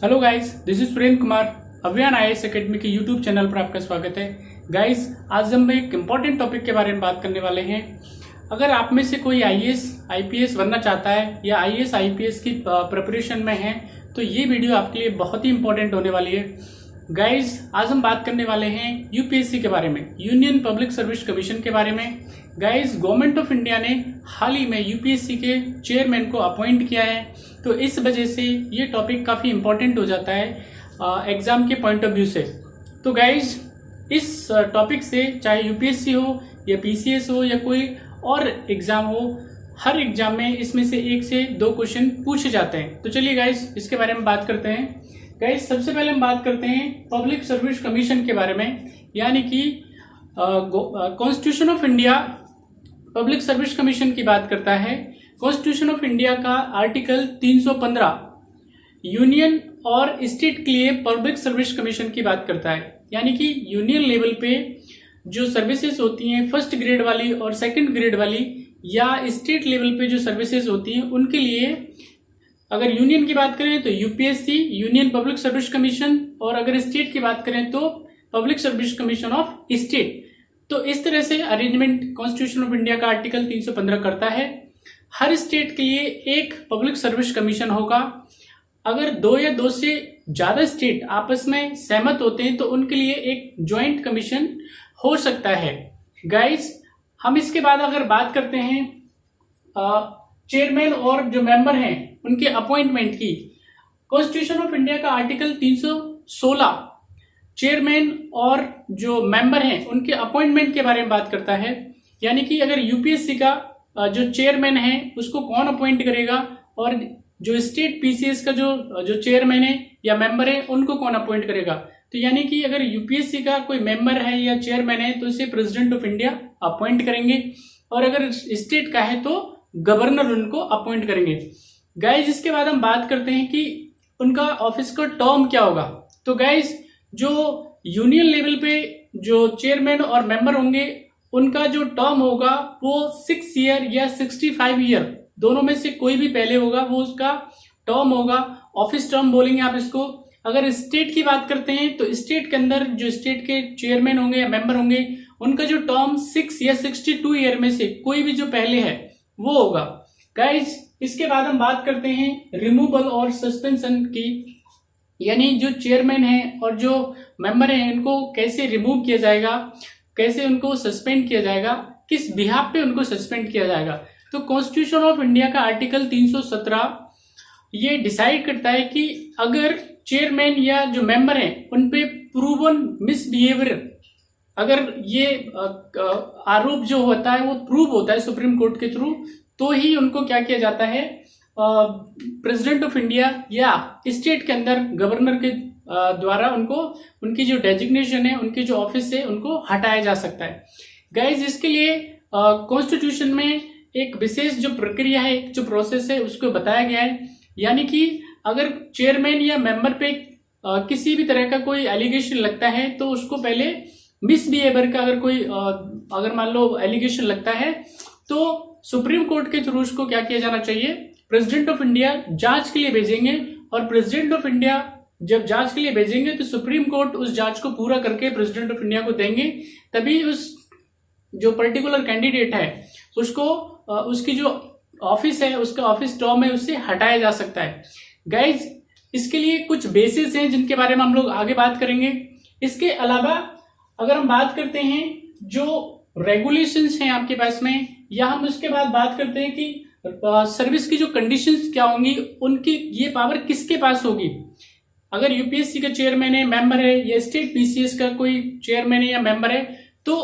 Hello guys, this is Surendra Kumar. अभियान IAS academy के YouTube channel पर आपका स्वागत है। गाइस, आज हम एक इम्पॉर्टेंट टॉपिक के बारे में बात करने वाले हैं। अगर आप में से कोई आईएएस आईपीएस बनना चाहता है या आईएएस आईपीएस की प्रिपरेशन में है तो ये वीडियो आपके लिए बहुत ही इंपॉर्टेंट होने वाली है। गाइस, आज हम बात करने वाले हैं यूपीएससी के बारे में, यूनियन पब्लिक सर्विस कमीशन के बारे में। गाइस, गवर्नमेंट ऑफ इंडिया ने हाल ही में यूपीएससी के चेयरमैन को अपॉइंट किया है, तो इस वजह से ये टॉपिक काफ़ी इंपॉर्टेंट हो जाता है एग्जाम के पॉइंट ऑफ व्यू से। तो गाइस, इस टॉपिक से चाहे यूपीएससी हो या पीसीएस हो या कोई और एग्जाम हो, हर एग्जाम में इसमें से 1 से 2 क्वेश्चन पूछे जाते हैं। तो चलिए गाइस, इसके बारे में बात करते हैं। गाइस, सबसे पहले हम बात करते हैं पब्लिक सर्विस कमीशन के बारे में, यानी कि constitution of India public service commission की बात करता है। कॉन्स्टिट्यूशन ऑफ इंडिया का आर्टिकल 315 यूनियन और स्टेट के लिए पब्लिक सर्विस कमीशन की बात करता है, यानी कि यूनियन लेवल पे जो सर्विसेज होती हैं फर्स्ट ग्रेड वाली और सेकंड ग्रेड वाली, या स्टेट लेवल पे जो सर्विसेज होती हैं उनके लिए अगर यूनियन की बात करें तो UPSC union public service commission, और अगर स्टेट की बात करें तो public service commission of state. तो इस तरह से अरेंजमेंट कॉन्स्टिट्यूशन ऑफ इंडिया का आर्टिकल 315 करता है। हर स्टेट के लिए एक पब्लिक सर्विस कमीशन होगा। अगर 2 या 2 से ज्यादा स्टेट आपस में सहमत होते हैं तो उनके लिए एक ज्वाइंट कमीशन हो सकता है। गाइस, हम इसके बाद अगर बात करते हैं चेयरमैन और जो मेंबर हैं उनके अपॉइंटमेंट की, कॉन्स्टिट्यूशन ऑफ इंडिया का आर्टिकल 316 चेयरमैन और जो मेंबर हैं उनके अपॉइंटमेंट के बारे में बात करता है, यानी कि अगर यूपीएससी का जो चेयरमैन है उसको कौन अपॉइंट करेगा और जो स्टेट पीसीएस का जो चेयरमैन है या मेंबर है उनको कौन अपॉइंट करेगा। तो यानी कि अगर यूपीएससी का कोई मेंबर है या चेयरमैन है तो इसे प्रेसिडेंट ऑफ इंडिया अपॉइंट करेंगे, और अगर स्टेट का है तो गवर्नर उनको अपॉइंट करेंगे। गाइज, इसके बाद हम बात करते हैं कि उनका ऑफिस का टर्म क्या होगा। तो गाइज, जो यूनियन लेवल पे जो चेयरमैन और मेंबर होंगे उनका जो टर्म होगा वो 6 ईयर या 65 ईयर दोनों में से कोई भी पहले होगा, वो उसका टर्म होगा। ऑफिस टर्म बोलेंगे आप इसको। अगर स्टेट की बात करते हैं तो स्टेट के अंदर जो स्टेट के चेयरमैन होंगे या मेंबर होंगे उनका जो टर्म 6 या 62 ईयर में से कोई भी जो पहले है वो होगा। गाइज, इसके बाद हम बात करते हैं रिमूवल और सस्पेंशन की, यानी जो चेयरमैन है और जो मेंबर है इनको कैसे रिमूव किया जाएगा, कैसे उनको सस्पेंड किया जाएगा, किस बिहाफ पे उनको सस्पेंड किया जाएगा। तो कॉन्स्टिट्यूशन ऑफ इंडिया का आर्टिकल 317 ये डिसाइड करता है कि अगर चेयरमैन या जो मेंबर है उन पे प्रूवन मिसबिहेवियर, अगर ये आरोप जो होता है वो प्रूव होता है सुप्रीम कोर्ट के थ्रू, तो ही उनको क्या किया जाता है, प्रेसिडेंट ऑफ इंडिया या स्टेट के अंदर गवर्नर के द्वारा उनको उनकी जो डेजिग्नेशन है, उनके जो ऑफिस है उनको हटाया जा सकता है। गाइज, इसके लिए कॉन्स्टिट्यूशन में एक विशेष जो प्रक्रिया है, जो प्रोसेस है उसको बताया गया है, यानी कि अगर चेयरमैन या मेंबर पे किसी भी तरह का कोई एलिगेशन लगता है तो उसको पहले मिसबिहेवियर का अगर मान लो एलिगेशन लगता है तो सुप्रीम कोर्ट के थ्रू उसको क्या किया जाना चाहिए, प्रेसिडेंट ऑफ इंडिया जांच के लिए भेजेंगे, और प्रेसिडेंट ऑफ इंडिया जब जांच के लिए भेजेंगे तो सुप्रीम कोर्ट उस जांच को पूरा करके प्रेसिडेंट ऑफ इंडिया को देंगे, तभी उस जो पर्टिकुलर कैंडिडेट है उसको उसकी जो ऑफिस है, उसका ऑफिस टर्म है, उससे हटाया जा सकता है। गाइज, इसके लिए कुछ बेसिस हैं जिनके बारे में हम लोग आगे बात करेंगे। इसके अलावा अगर हम बात करते हैं जो रेगुलेशंस हैं आपके पास में, या हम उसके बाद बात करते हैं कि सर्विस की जो कंडीशंस क्या होंगी, उनकी ये पावर किसके पास होगी। अगर यूपीएससी का चेयरमैन है, मेंबर है, या स्टेट पीसीएस का कोई चेयरमैन है या मेंबर है, तो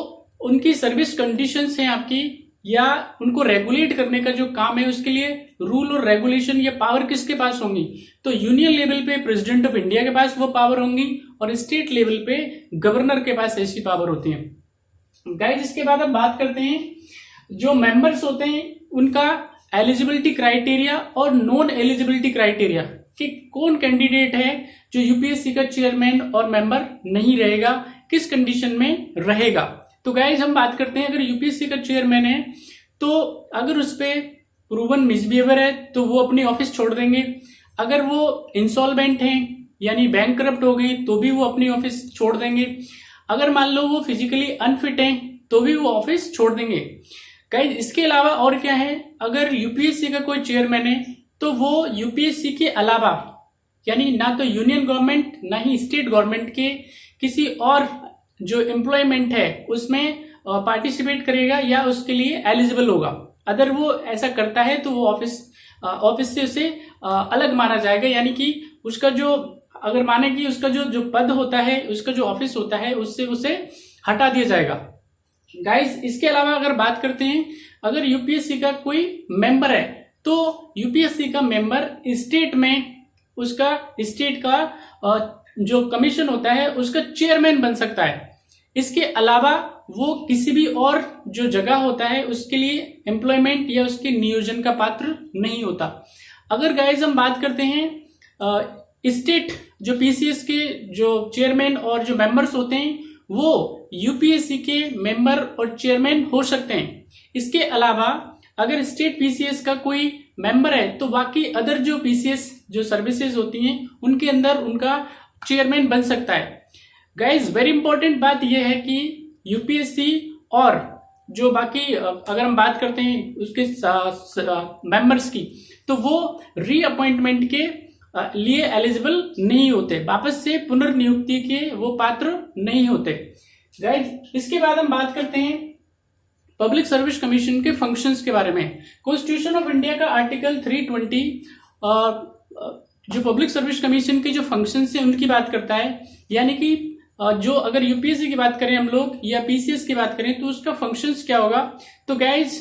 उनकी सर्विस कंडीशंस हैं आपकी, या उनको रेगुलेट करने का जो काम है उसके लिए रूल और रेगुलेशन या पावर किसके पास होंगी। तो यूनियन लेवल पे प्रेसिडेंट ऑफ इंडिया के पास वो पावर होंगी, और स्टेट लेवल पे गवर्नर के पास ऐसी पावर होती है। गाइस, इसके बाद हम बात करते हैं जो मेंबर्स होते हैं उनका एलिजिबिलिटी क्राइटेरिया और नॉन एलिजिबिलिटी क्राइटेरिया, कि कौन कैंडिडेट है जो यूपीएससी का चेयरमैन और मेंबर नहीं रहेगा, किस कंडीशन में रहेगा। तो गाइज, हम बात करते हैं अगर यूपीएससी का चेयरमैन है तो अगर उस पर प्रूवन मिसबिहेवियर है तो वो अपनी ऑफिस छोड़ देंगे। अगर वो इंसॉल्वेंट हैं यानी बैंक करप्ट हो गई तो भी वो अपनी ऑफिस छोड़ देंगे। अगर मान लो वो फिजिकली अनफिट हैं तो भी वो ऑफिस छोड़ देंगे। गाइस इसके अलावा और क्या है, अगर यूपीएससी का कोई चेयरमैन है तो वो यूपीएससी के अलावा यानी ना तो यूनियन गवर्नमेंट ना ही स्टेट गवर्नमेंट के किसी और जो एम्प्लॉयमेंट है उसमें पार्टिसिपेट करेगा या उसके लिए एलिजिबल होगा। अगर वो ऐसा करता है तो वो ऑफिस से उसे अलग माना जाएगा, यानी कि उसका जो अगर माने कि उसका जो पद होता है, उसका जो ऑफिस होता है उससे उसे हटा दिया जाएगा। गाइस इसके अलावा अगर बात करते हैं, अगर यूपीएससी का कोई मेंबर है तो यूपीएससी का मेंबर स्टेट में उसका स्टेट का जो कमीशन होता है उसका चेयरमैन बन सकता है। इसके अलावा वो किसी भी और जो जगह होता है उसके लिए एम्प्लॉयमेंट या उसके नियोजन का पात्र नहीं होता। अगर गाइस हम बात करते हैं स्टेट जो पीसीएस के जो चेयरमैन और जो मेंबर्स होते हैं वो यूपीएससी के मेंबर और चेयरमैन हो सकते हैं। इसके अलावा अगर स्टेट पीसीएस का कोई मेंबर है तो बाकी अदर जो पीसीएस जो सर्विसेज होती हैं उनके अंदर उनका चेयरमैन बन सकता है। गाइज वेरी इंपॉर्टेंट बात यह है कि यूपीएससी और जो बाकी अगर हम बात करते हैं उसके मेंबर्स की तो वो रीअपॉइंटमेंट के लिए एलिजिबल नहीं होते, वापस से पुनर्नियुक्ति के वो पात्र नहीं होते। गाइज इसके बाद हम बात करते हैं पब्लिक सर्विस कमीशन के फंक्शंस के बारे में। कॉन्स्टिट्यूशन ऑफ इंडिया का आर्टिकल 320 जो पब्लिक सर्विस कमीशन के जो फंक्शंस हैं उनकी बात करता है, यानी कि जो अगर यूपीएससी की बात करें हम लोग या पीसीएस की बात करें तो उसका फंक्शंस क्या होगा। तो गाइज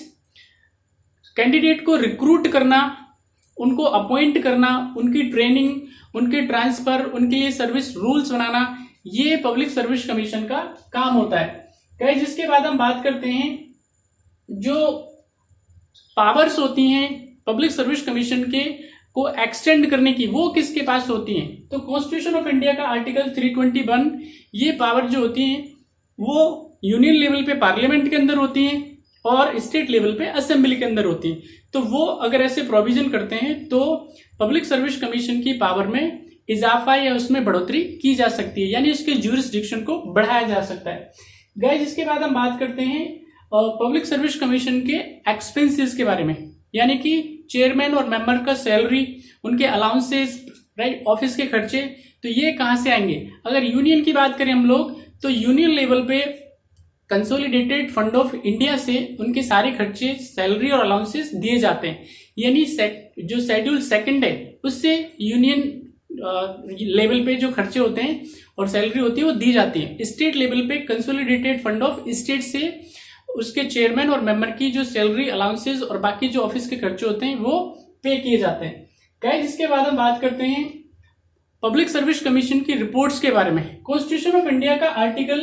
कैंडिडेट को रिक्रूट करना, उनको अपॉइंट करना, उनकी ट्रेनिंग, उनके ट्रांसफर, उनके लिए सर्विस रूल्स बनाना, ये पब्लिक सर्विस कमीशन का काम होता है। गाइज इसके बाद हम बात करते हैं जो पावर्स होती हैं पब्लिक सर्विस कमीशन के को एक्सटेंड करने की, वो किसके पास होती हैं। तो कॉन्स्टिट्यूशन ऑफ इंडिया का आर्टिकल 321 ये पावर जो होती हैं वो यूनियन लेवल पे पार्लियामेंट के अंदर होती हैं और स्टेट लेवल पे असेंबली के अंदर होती हैं। तो वो अगर ऐसे प्रोविजन करते हैं तो पब्लिक सर्विस कमीशन की पावर में इजाफा या उसमें बढ़ोतरी की जा सकती है, यानी उसके ज्यूरिसडिक्शन को बढ़ाया जा सकता है। गाइस इसके बाद हम बात करते हैं पब्लिक सर्विस कमीशन के एक्सपेंसेस के बारे में, यानी कि चेयरमैन और मेंबर का सैलरी, उनके अलाउंसेस, राइट, ऑफिस के खर्चे, तो ये कहां से आएंगे। अगर यूनियन की बात करें हम लोग तो यूनियन लेवल पे कंसोलिडेटेड फंड ऑफ इंडिया से उनके सारे खर्चे, सैलरी और अलाउंसेस दिए जाते हैं, यानी जो शेड्यूल सेकंड है उससे यूनियन लेवल पे जो खर्चे होते हैं और सैलरी होती है वो दी जाती है। स्टेट लेवल पे कंसोलिडेटेड फंड ऑफ स्टेट से उसके चेयरमैन और मेंबर की जो सैलरी, अलाउंसेस और बाकी जो ऑफिस के खर्चे होते हैं वो पे किए जाते हैं। गाइस इसके बाद हम बात करते हैं पब्लिक सर्विस कमीशन की रिपोर्ट्स के बारे में। कॉन्स्टिट्यूशन ऑफ इंडिया का आर्टिकल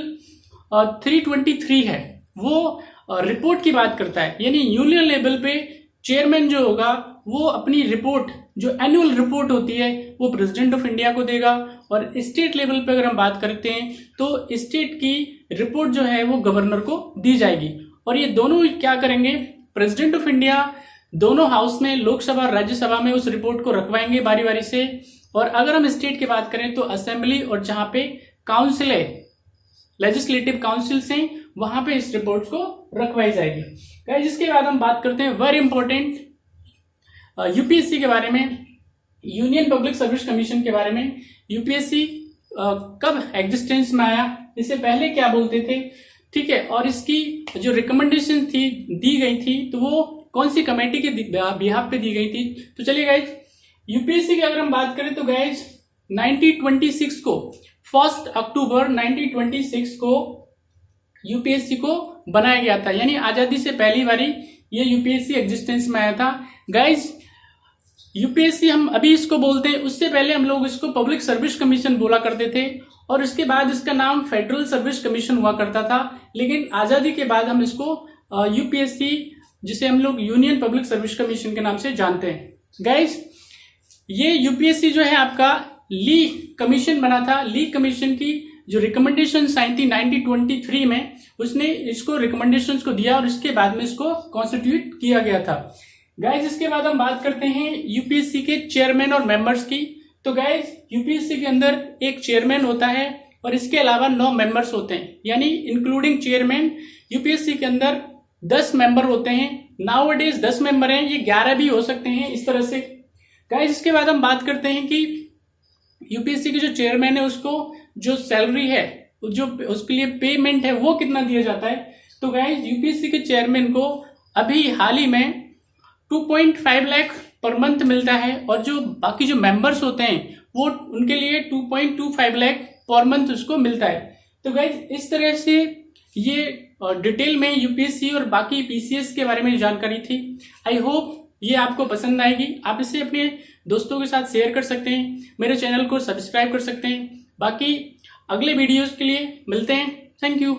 323 है, वो रिपोर्ट की बात करता है, यानी यूनियन लेवल पे चेयरमैन जो होगा वो अपनी रिपोर्ट, जो एनुअल रिपोर्ट होती है, वो प्रेसिडेंट ऑफ इंडिया को देगा। और स्टेट लेवल पे अगर हम बात करते हैं तो स्टेट की रिपोर्ट जो है वो गवर्नर को दी जाएगी। और ये दोनों क्या करेंगे, प्रेसिडेंट ऑफ इंडिया दोनों हाउस में, लोकसभा और राज्यसभा में उस रिपोर्ट को रखवाएंगे बारी बारी से। और अगर हम स्टेट की बात करें तो असेंबली और जहां पे काउंसिल है, लेजिस्लेटिव काउंसिल्स हैं, वहां पे इस रिपोर्ट को रखवाई जाएगी। गाइस इसके बाद हम बात करते हैं वेरी इंपॉर्टेंट यूपीएससी के बारे में, यूनियन पब्लिक सर्विस कमीशन के बारे में। यूपीएससी कब एग्जिस्टेंस में आया, इससे पहले क्या बोलते थे, ठीक है, और इसकी जो रिकमेंडेशन थी, दी गई थी, तो वो कौन सी कमेटी के बिहाफ पे दी गई थी। तो चलिए गाइज यूपीएससी की अगर हम बात करें तो गाइज 1926 को, 1 अक्टूबर 1926 को यूपीएससी को बनाया गया था, यानी आजादी से पहली बारी ये यूपीएससी एग्जिस्टेंस में आया था। गाइज यूपीएससी हम अभी इसको बोलते हैं, उससे पहले हम लोग इसको पब्लिक सर्विस कमीशन बोला करते थे और उसके बाद इसका नाम फेडरल सर्विस कमीशन हुआ करता था। लेकिन आजादी के बाद हम इसको यूपीएससी, जिसे हम लोग यूनियन पब्लिक सर्विस कमीशन के नाम से जानते हैं। गाइज ये यूपीएससी जो है आपका ली कमीशन बना था। ली कमीशन की जो रिकमेंडेशन आई थी 1923 में, उसने इसको रिकमेंडेशंस को दिया और इसके बाद में इसको कॉन्स्टिट्यूट किया गया था। गाइज इसके बाद हम बात करते हैं यूपीएससी के चेयरमैन और मेंबर्स की। तो गाइज यूपीएससी के अंदर एक चेयरमैन होता है और इसके अलावा 9 मेंबर्स होते हैं, यानी इंक्लूडिंग चेयरमैन यूपीएससी के अंदर 10 मेंबर होते हैं। नाउ इट इज 10 मेंबर हैं, ये 11 भी हो सकते हैं इस तरह से। गाइज इसके बाद हम बात करते हैं कि यूपीएससी के जो चेयरमैन है उसको जो सैलरी है, जो उसके लिए पेमेंट है, वो कितना दिया जाता है। तो गाइज यूपीएससी के चेयरमैन को अभी हाल ही में 2.5 लाख पर मंथ मिलता है और जो बाकी जो मेंबर्स होते हैं वो उनके लिए 2.25 लाख पर मंथ उसको मिलता है। तो गाइज इस तरह से ये डिटेल में यूपीएससी और बाकी पीसीएस के बारे में जानकारी थी। आई होप ये आपको पसंद आएगी। आप इसे अपने दोस्तों के साथ शेयर कर सकते हैं, मेरे चैनल को सब्सक्राइब कर सकते हैं। बाकी अगले वीडियोस के लिए मिलते हैं। Thank you.